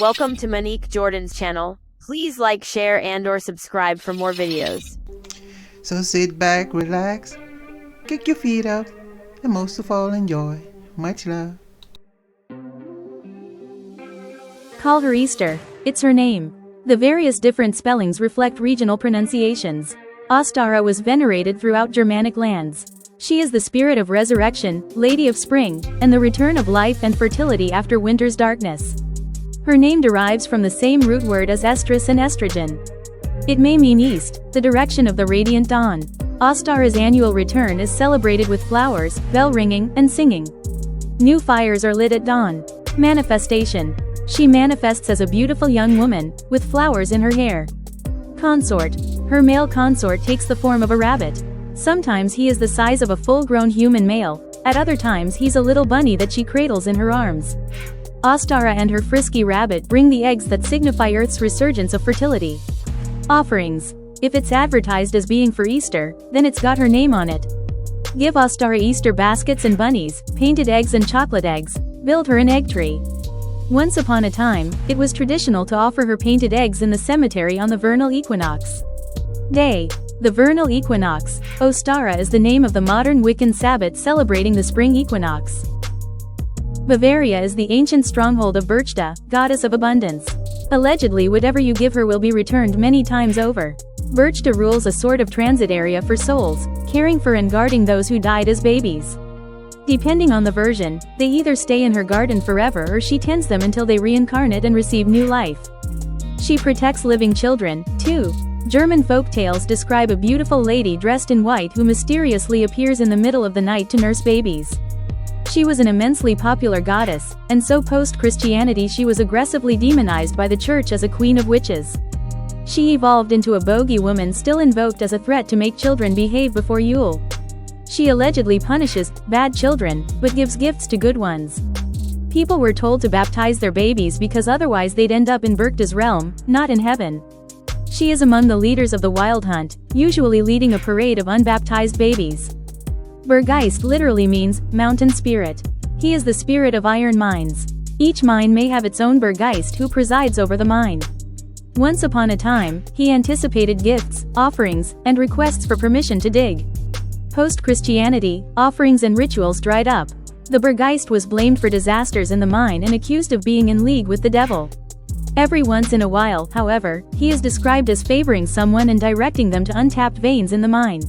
Welcome to Monique Jordan's channel. Please like, share, and/or subscribe for more videos. So sit back, relax, kick your feet up, and most of all enjoy. Much love. Call her Easter. It's her name. The various different spellings reflect regional pronunciations. Ostara was venerated throughout Germanic lands. She is the spirit of resurrection, lady of spring, and the return of life and fertility after winter's darkness. Her name derives from the same root word as estrus and estrogen. It may mean east, the direction of the radiant dawn. Ostara's annual return is celebrated with flowers, bell ringing, and singing. New fires are lit at dawn. Manifestation. She manifests as a beautiful young woman, with flowers in her hair. Consort. Her male consort takes the form of a rabbit. Sometimes he is the size of a full-grown human male, at other times he's a little bunny that she cradles in her arms. Ostara and her frisky rabbit bring the eggs that signify Earth's resurgence of fertility. Offerings. If it's advertised as being for Easter, then it's got her name on it. Give Ostara Easter baskets and bunnies, painted eggs and chocolate eggs. Build her an egg tree. Once upon a time, it was traditional to offer her painted eggs in the cemetery on the vernal equinox. Day. The vernal equinox. Ostara is the name of the modern Wiccan Sabbath celebrating the spring equinox. Bavaria is the ancient stronghold of Berchta, goddess of abundance. Allegedly, whatever you give her will be returned many times over. Berchta rules a sort of transit area for souls, caring for and guarding those who died as babies. Depending on the version, they either stay in her garden forever or she tends them until they reincarnate and receive new life. She protects living children, too. German folk tales describe a beautiful lady dressed in white who mysteriously appears in the middle of the night to nurse babies. She was an immensely popular goddess, and so post-Christianity she was aggressively demonized by the church as a queen of witches. She evolved into a bogey woman still invoked as a threat to make children behave before Yule. She allegedly punishes bad children, but gives gifts to good ones. People were told to baptize their babies because otherwise they'd end up in Berchta's realm, not in heaven. She is among the leaders of the wild hunt, usually leading a parade of unbaptized babies. Berggeist literally means mountain spirit. He is the spirit of iron mines. Each mine may have its own Berggeist who presides over the mine. Once upon a time, he anticipated gifts, offerings, and requests for permission to dig. Post-Christianity, offerings and rituals dried up. The Berggeist was blamed for disasters in the mine and accused of being in league with the devil. Every once in a while, however, he is described as favoring someone and directing them to untapped veins in the mine.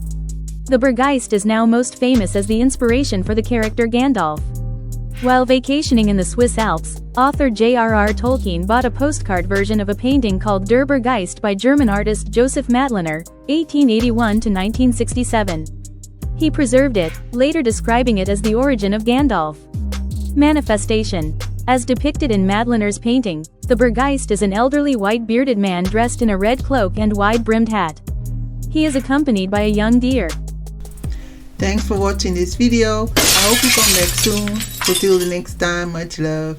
The Berggeist is now most famous as the inspiration for the character Gandalf. While vacationing in the Swiss Alps, author J.R.R. Tolkien bought a postcard version of a painting called Der Berggeist by German artist Joseph Madlener, 1881–1967. He preserved it, later describing it as the origin of Gandalf. Manifestation. As depicted in Madlener's painting, the Berggeist is an elderly white-bearded man dressed in a red cloak and wide-brimmed hat. He is accompanied by a young deer. Thanks for watching this video. I hope you come back soon. So till the next time, much love.